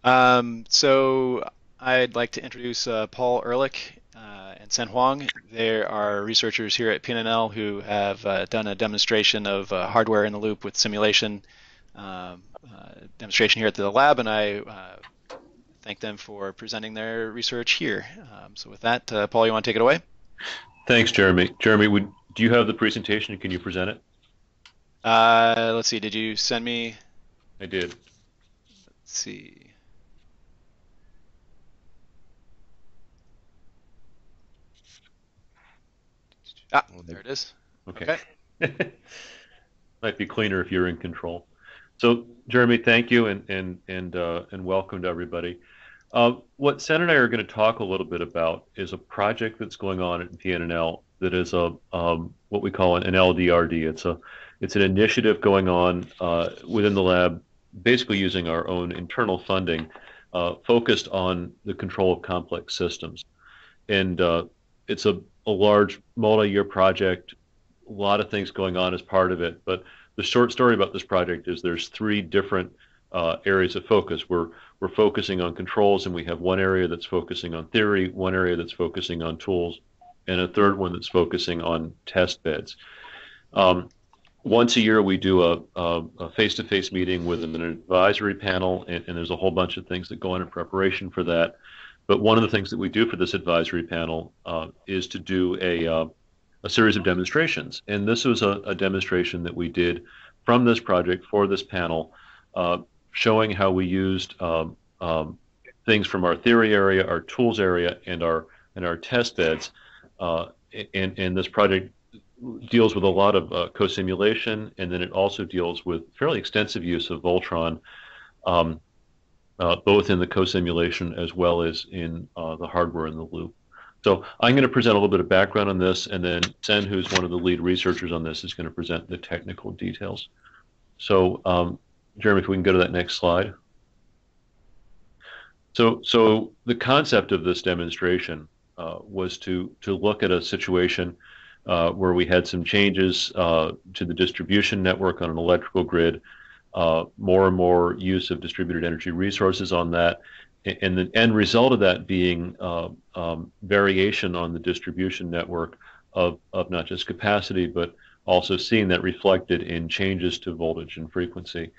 So I'd like to introduce Paul Ehrlich and Sen Huang. They are researchers here at PNNL who have done a demonstration of hardware in the loop with simulation demonstration here at the lab, and I thank them for presenting their research here. So with that, Paul, you want to take it away? Thanks, Jeremy. Jeremy, do you have the presentation? Can you present it? Let's see. Did you send me? I did. Let's see. Ah, Well, there it is. okay. Okay. Might be cleaner if you're in control. So, Jeremy, thank you and welcome to everybody. What Sen and I are going to talk a little bit about is a project that's going on at PNNL that is a what we call an LDRD. It's an initiative going on within the lab, basically using our own internal funding, focused on the control of complex systems. And it's a large multi-year project, a lot of things going on as part of it. But the short story about this project is there's three different areas of focus. We're focusing on controls, and we have one area that's focusing on theory, one area that's focusing on tools, and a third one that's focusing on test beds. Um, Once a year, we do a face-to-face meeting with an advisory panel, and there's a whole bunch of things that go on in preparation for that. But one of the things that we do for this advisory panel is to do a series of demonstrations. And this was a demonstration that we did from this project for this panel, showing how we used things from our theory area, our tools area, and our test beds. And this project deals with a lot of co-simulation, and then it also deals with fairly extensive use of Voltron, um, both in the co-simulation as well as in the hardware in the loop. So I'm going to present a little bit of background on this, and then Sen, who's one of the lead researchers on this, is going to present the technical details. So, Jeremy, if we can go to that next slide. So the concept of this demonstration was to look at a situation where we had some changes to the distribution network on an electrical grid, more and more use of distributed energy resources on that, and the end result of that being variation on the distribution network of not just capacity, but also seeing that reflected in changes to voltage and frequency.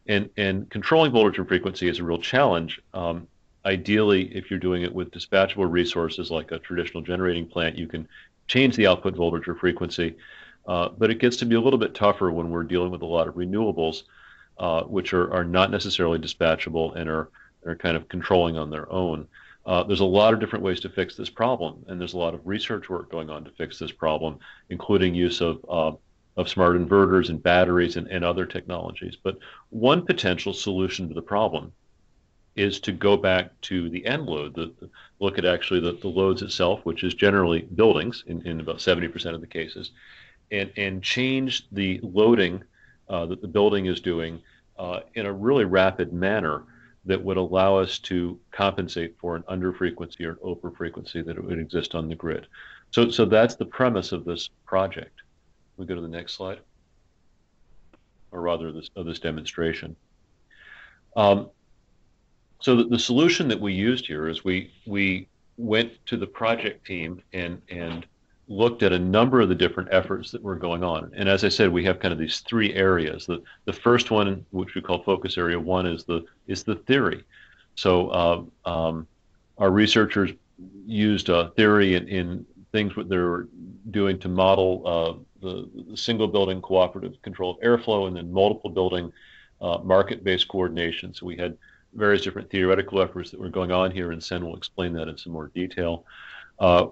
And controlling voltage and frequency is a real challenge. Ideally, if you're doing it with dispatchable resources like a traditional generating plant, you can change the output voltage or frequency. But it gets to be a little bit tougher when we're dealing with a lot of renewables, which are not necessarily dispatchable and are kind of controlling on their own. There's a lot of different ways to fix this problem, and there's a lot of research work going on to fix this problem, including use of smart inverters and batteries and other technologies. But one potential solution to the problem is to go back to the end load, look at actually the loads itself, which is generally buildings in about 70% of the cases, and change the loading that the building is doing in a really rapid manner that would allow us to compensate for an under frequency or an over frequency that would exist on the grid. So that's the premise of this project. We go to the next slide, or rather this demonstration. Um, so the solution that we used here is we went to the project team and looked at a number of the different efforts that were going on. And as I said, we have kind of these three areas. The first one, which we call focus area one, is the theory. So our researchers used theory in things that they were doing to model the single building cooperative control of airflow, and then multiple building market-based coordination. So we had various different theoretical efforts that were going on here, and Sen will explain that in some more detail.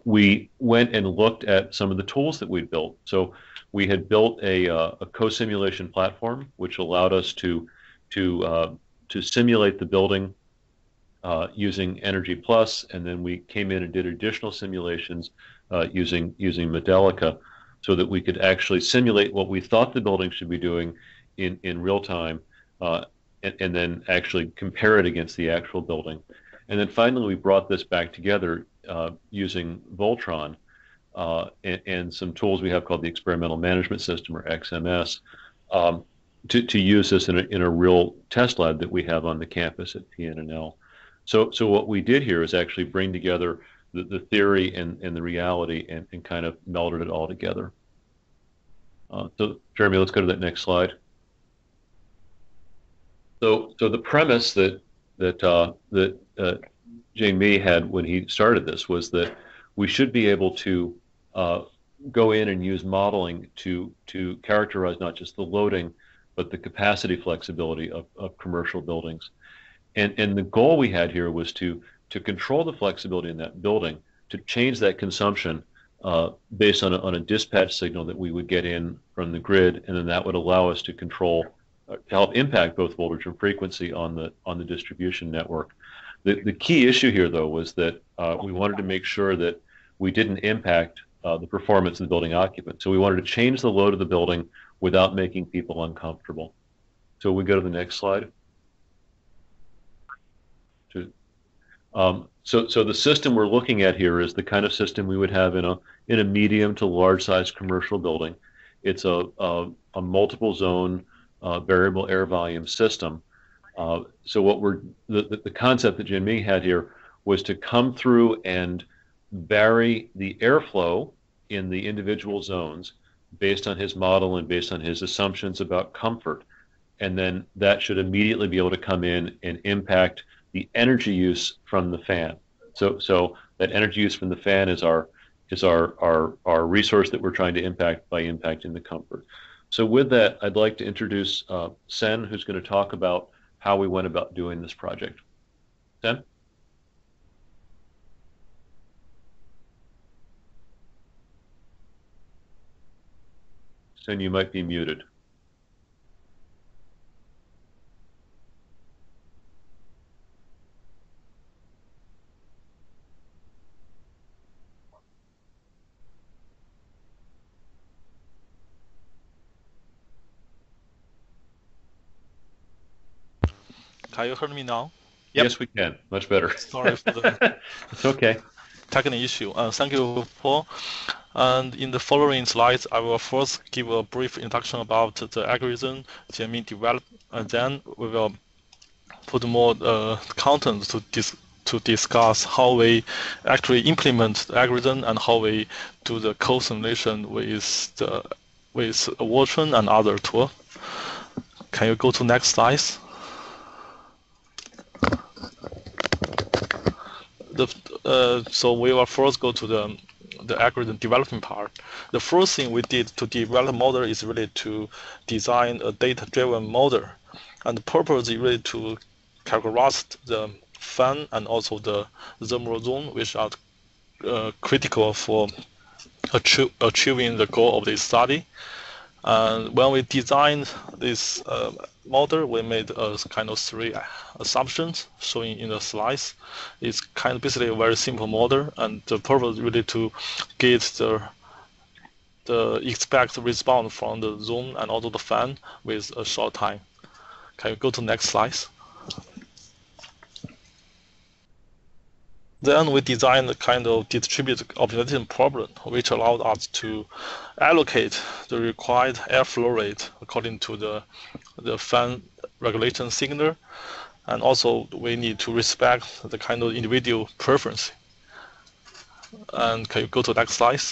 We went and looked at some of the tools that we'd built. So we had built a co-simulation platform, which allowed us to simulate the building using Energy Plus, and then we came in and did additional simulations using Modelica, so that we could actually simulate what we thought the building should be doing in real time, and then actually compare it against the actual building. And then finally, we brought this back together using Voltron and some tools we have called the Experimental Management System, or XMS, to use this in a real test lab that we have on the campus at PNNL. So what we did here is actually bring together the theory and the reality and kind of melded it all together. So Jeremy, let's go to that next slide. So the premise that Jane Mee had when he started this was that we should be able to go in and use modeling to characterize not just the loading, but the capacity flexibility of commercial buildings. And the goal we had here was to control the flexibility in that building, to change that consumption based on a dispatch signal that we would get in from the grid, and then that would allow us to control, to help impact both voltage and frequency on the distribution network. The key issue here, though, was that we wanted to make sure that we didn't impact the performance of the building occupant. So we wanted to change the load of the building without making people uncomfortable. So we go to the next slide. So the system we're looking at here is the kind of system we would have in a medium to large size commercial building. It's a multiple zone variable air volume system. So what the concept that Jin Mee had here was to come through and vary the airflow in the individual zones based on his model and based on his assumptions about comfort. And then that should immediately be able to come in and impact the energy use from the fan. So that energy use from the fan is our resource that we're trying to impact by impacting the comfort. So with that, I'd like to introduce Sen, who's going to talk about how we went about doing this project. Sen? Sen, you might be muted. Can you hear me now? Yep. Yes, we can. Much better. Sorry for the It's okay. technical issue. Thank you, Paul. And in the following slides, I will first give a brief introduction about the algorithm Jin Mee developed, and then we will put more content to discuss how we actually implement the algorithm and how we do the code simulation with Watson and other tool. Can you go to next slides? So we will first go to the algorithm development part. The first thing we did to develop a model is really to design a data-driven model, and the purpose is really to characterize the fan and also the thermal zone, which are critical for achieving the goal of this study. And when we designed this model, we made a kind of 3 assumptions showing in the slides. It's kind of basically a very simple model, and the purpose is really to get the expected response from the zone and also the fan with a short time. Can you go to next slide? Then we designed a kind of distributed optimization problem, which allowed us to allocate the required airflow rate according to the fan regulation signal, and also we need to respect the kind of individual preference. And can you go to the next slide?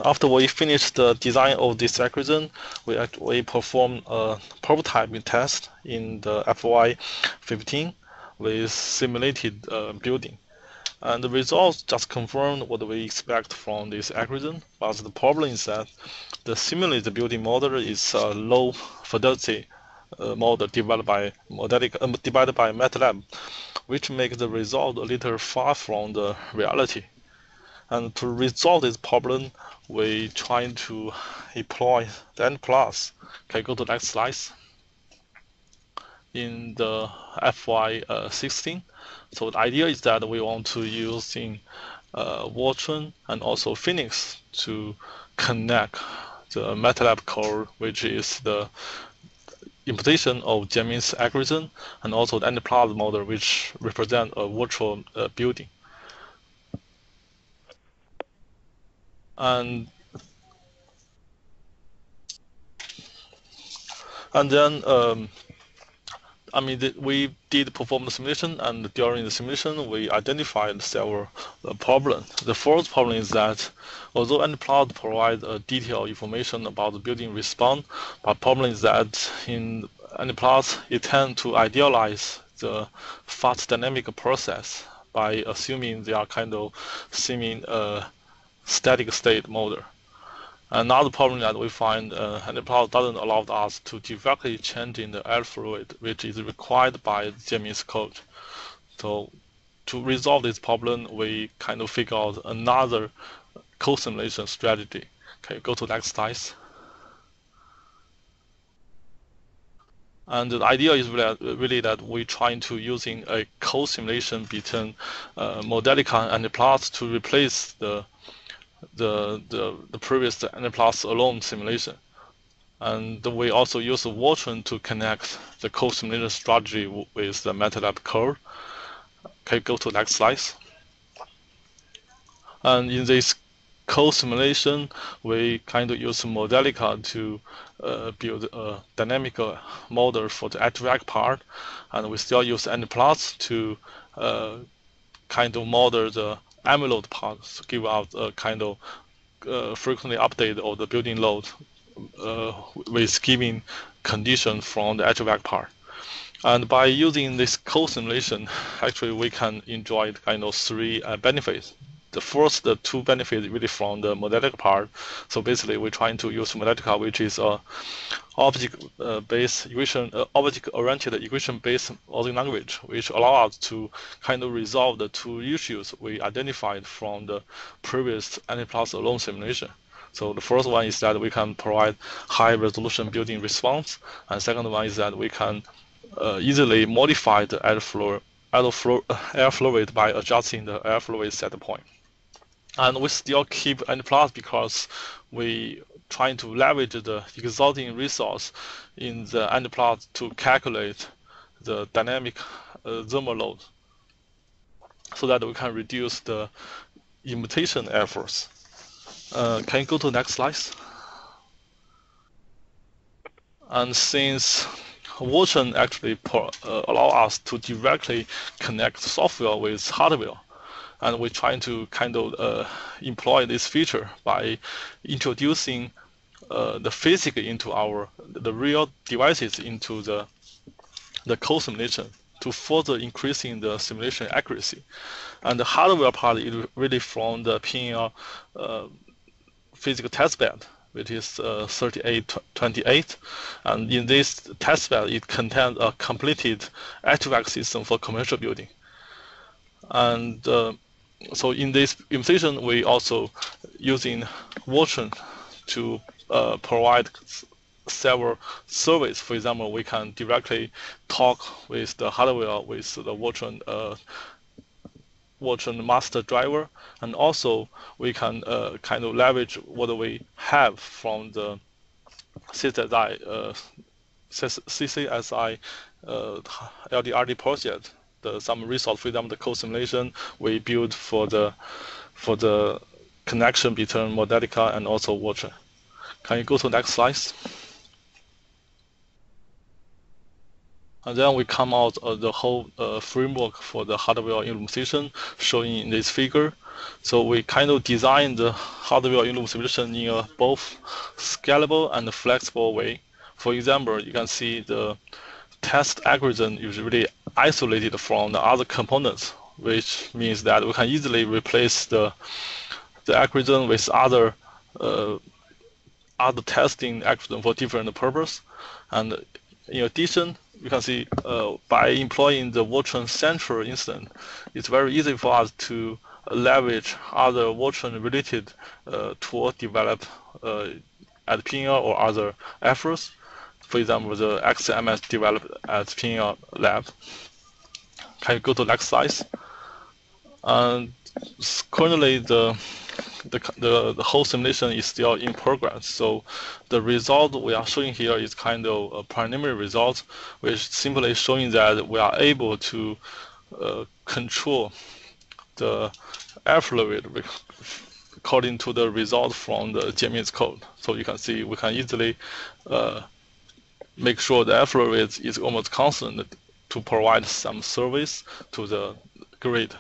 After we finished the design of this algorithm, we performed a prototyping test in the FY15 with simulated building. And the results just confirmed what we expect from this algorithm, but the problem is that the simulated building model is a low fidelity model developed by MATLAB, which makes the result a little far from the reality. And to resolve this problem, we try to employ the N+. Can you go to the next slide? In the FY16. So the idea is that we want to use Watson and also Phoenix to connect the MATLAB code, which is the implementation of Jin Mee's algorithm, and also the N+ model, which represent a virtual building. And then I mean, we did perform the simulation, and during the simulation, we identified several problems. The first problem is that although nplot provides detailed information about the building response, but problem is that in nplot, it tends to idealize the fast dynamic process by assuming they are kind of semi static state model. Another problem that we find, nplot doesn't allow us to directly change in the air fluid, which is required by Jianmin's code. So to resolve this problem, we kind of figure out another co-simulation strategy. Okay, go to next slide. And the idea is really that we're trying to using a co-simulation between Modelica and nplot to replace the previous nplot alone simulation. And we also use Watron to connect the co-simulation strategy with the MATLAB code. Okay, go to next slide. And in this co-simulation, we kind of use Modelica to build a dynamic model for the HVAC part, and we still use nplot to kind of model the amyloid part to give out a kind of frequently update of the building load with given condition from the HVAC part. And by using this co-simulation, actually we can enjoy kind of three benefits. The first two benefits really from the Modelica part. So basically we're trying to use Modelica, which is a object-oriented equation-based modeling language, which allows us to kind of resolve the two issues we identified from the previous nplot alone simulation. So the first one is that we can provide high-resolution building response, and second one is that we can easily modify the air fluid by adjusting the air fluid set point. And we still keep nplot because we trying to leverage the existing resource in the nplot to calculate the dynamic thermal load, so that we can reduce the imitation efforts. Can you go to the next slide? And since Watron actually allow us to directly connect software with hardware, and we're trying to kind of employ this feature by introducing the physics into the real devices into the co-simulation to further increasing the simulation accuracy. And the hardware part is really from the PNL physical testbed, which is 3828. And in this testbed, it contains a completed HVAC system for commercial building. And so in this implementation, we also using Watron to provide several services. For example, we can directly talk with the hardware with the Watron master driver, and also we can kind of leverage what we have from the CCSI LDRD project. Some resource, for example, the co-simulation we built for the connection between Modelica and also Watron. Can you go to the next slide? And then we come out of the whole framework for the hardware implementation showing in this figure. So we kind of designed the hardware implementation in a both scalable and flexible way. For example, you can see the test algorithm is really isolated from the other components, which means that we can easily replace the algorithm with other testing algorithm for different purpose. And in addition, you can see by employing the Watron Central instance, it's very easy for us to leverage other Watron related tools developed at PNL or other efforts. For example, the XMS developed at PNL lab. Can you go to the next slide? And currently, the whole simulation is still in progress. So the result we are showing here is kind of a preliminary result, which simply showing that we are able to control the air fluid according to the result from the Jianmin's code. So you can see we can easily make sure the airflow rate is almost constant to provide some service to the grid.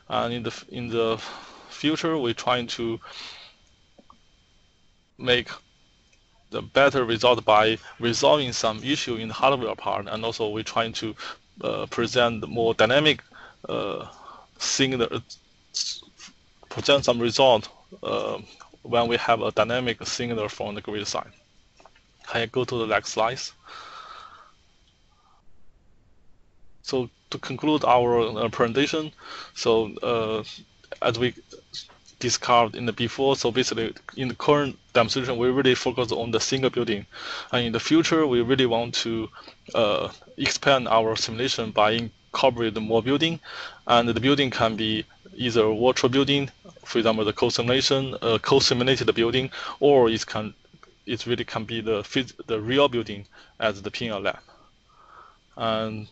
And in the future, we're trying to make the better result by resolving some issue in the hardware part, and also we're trying to present more dynamic signal, present some result when we have a dynamic signal from the grid side. Can I go to the next slide? So to conclude our presentation, so as we discussed in the before, so basically in the current demonstration, we really focus on the single building, and in the future, we really want to expand our simulation by incorporating more building, and the building can be either a virtual building, for example, the co-simulation, co-simulated building, or it really can be the real building as the PNL lab. And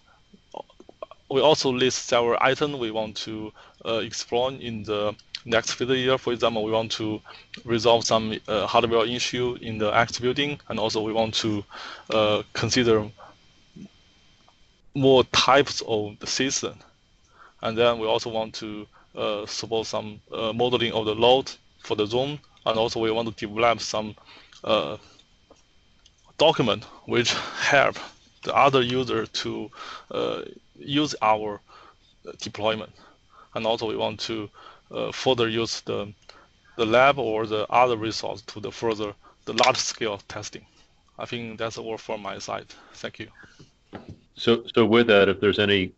we also list several items we want to explore in the next fiscal year. For example, we want to resolve some hardware issue in the X building, and also we want to consider more types of the system. And then we also want to support some modeling of the load for the zone, and also we want to develop some document which help the other user to use our deployment. And also we want to further use the lab or the other resource to the further the large scale testing. I think that's all from my side. Thank you. So with that, if there's any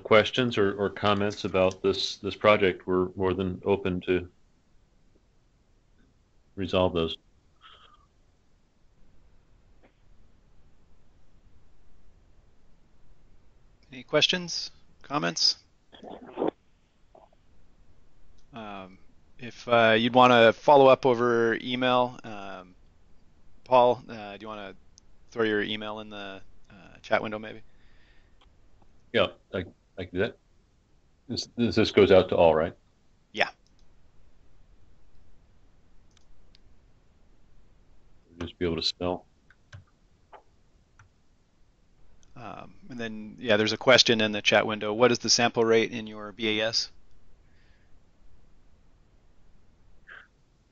questions or comments about this project, we're more than open to resolve those. Any questions, comments? If you'd want to follow up over email, Paul, do you want to throw your email in the chat window maybe? Yeah, I can do that. This goes out to all, right? Yeah. Just be able to spell. And then, yeah, there's a question in the chat window. What is the sample rate in your BAS?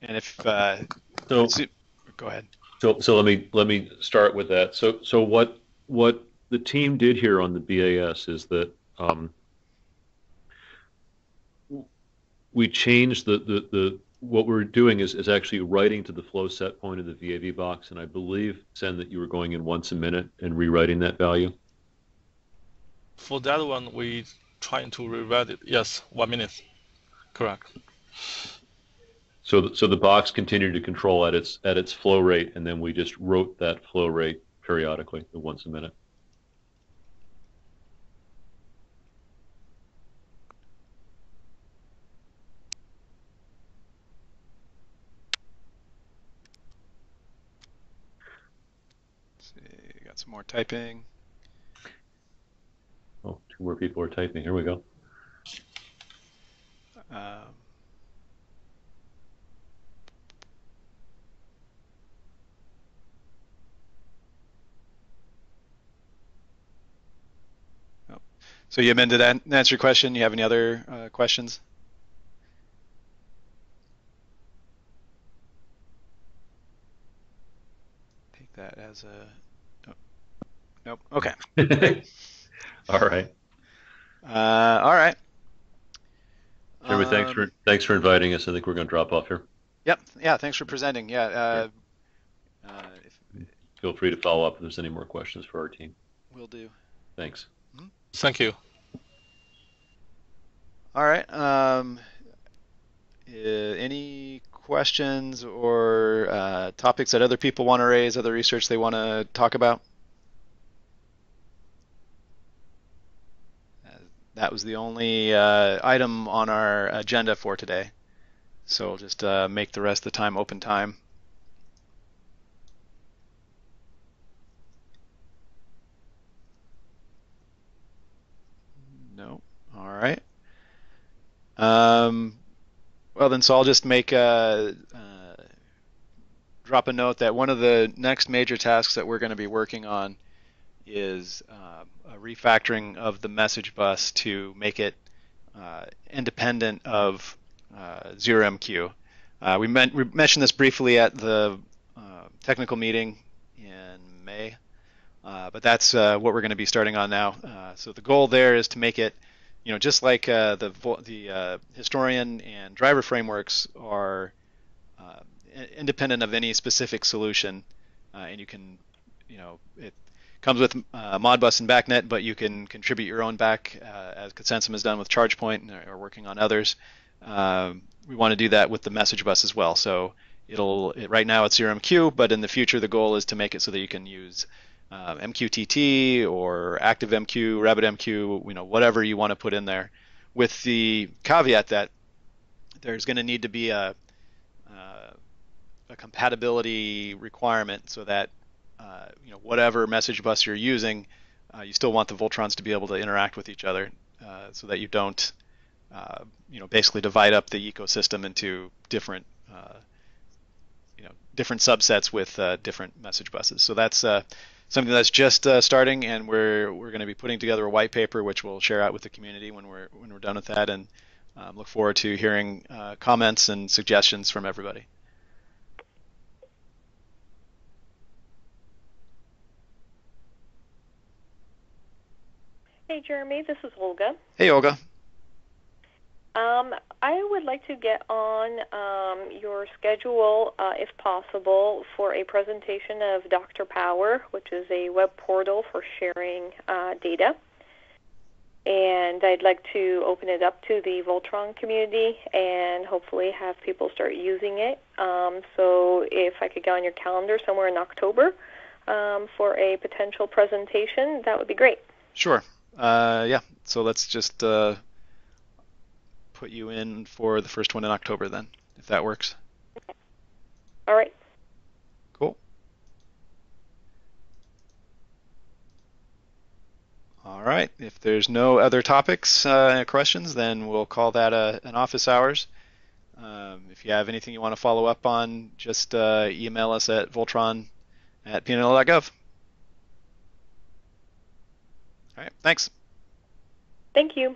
And if so, go ahead. So let me start with that. So what the team did here on the BAS is that we changed the what we're doing is actually writing to the flow set point of the VAV box, and I believe, Sen, that you were going in once a minute and rewriting that value. For that one, we trying to rewrite it. Yes, 1 minute. Correct. So the box continued to control at its flow rate, and then we just wrote that flow rate periodically, once a minute. Let's see, got some more typing. Oh, 2 more people are typing. Here we go. So Yamin, did that answer your question? You have any other questions? Take that as a nope. Okay. All right. All right. Jeremy, thanks for inviting us. I think we're going to drop off here. Yep. Yeah. Thanks for presenting. Yeah. Feel free to follow up if there's any more questions for our team. Will do. Thanks. Thank you. All right. Any questions or topics that other people want to raise, other research they want to talk about? That was the only item on our agenda for today. So we'll just make the rest of the time open time. No. All right. Well then, so I'll just make drop drop a note that one of the next major tasks that we're going to be working on is a refactoring of the message bus to make it independent of 0MQ. We mentioned this briefly at the technical meeting in May, but that's what we're going to be starting on now. So the goal there is to make it, just like the historian and driver frameworks are independent of any specific solution, and you can, it comes with Modbus and BACnet, but you can contribute your own back, as Consensum has done with ChargePoint and are working on others. We want to do that with the message bus as well. So right now it's 0MQ, but in the future the goal is to make it so that you can use MQTT or ActiveMQ, RabbitMQ, whatever you want to put in there, with the caveat that there's going to need to be a compatibility requirement so that whatever message bus you're using, you still want the Voltrons to be able to interact with each other, so that you don't basically divide up the ecosystem into different different subsets with different message buses. So that's something that's just starting, and we're going to be putting together a white paper which we'll share out with the community when we're done with that, and look forward to hearing comments and suggestions from everybody. Hey, Jeremy, this is Olga. Hey, Olga. I would like to get on your schedule, if possible, for a presentation of Dr. Power, which is a web portal for sharing data. And I'd like to open it up to the Voltron community and hopefully have people start using it. So if I could get on your calendar somewhere in October for a potential presentation, that would be great. Sure. Yeah, so let's just put you in for the first one in October then, if that works. Okay. All right. Cool. All right. If there's no other topics, questions, then we'll call that an office hours. If you have anything you want to follow up on, just email us at voltron@pnl.gov. All right. Thanks. Thank you.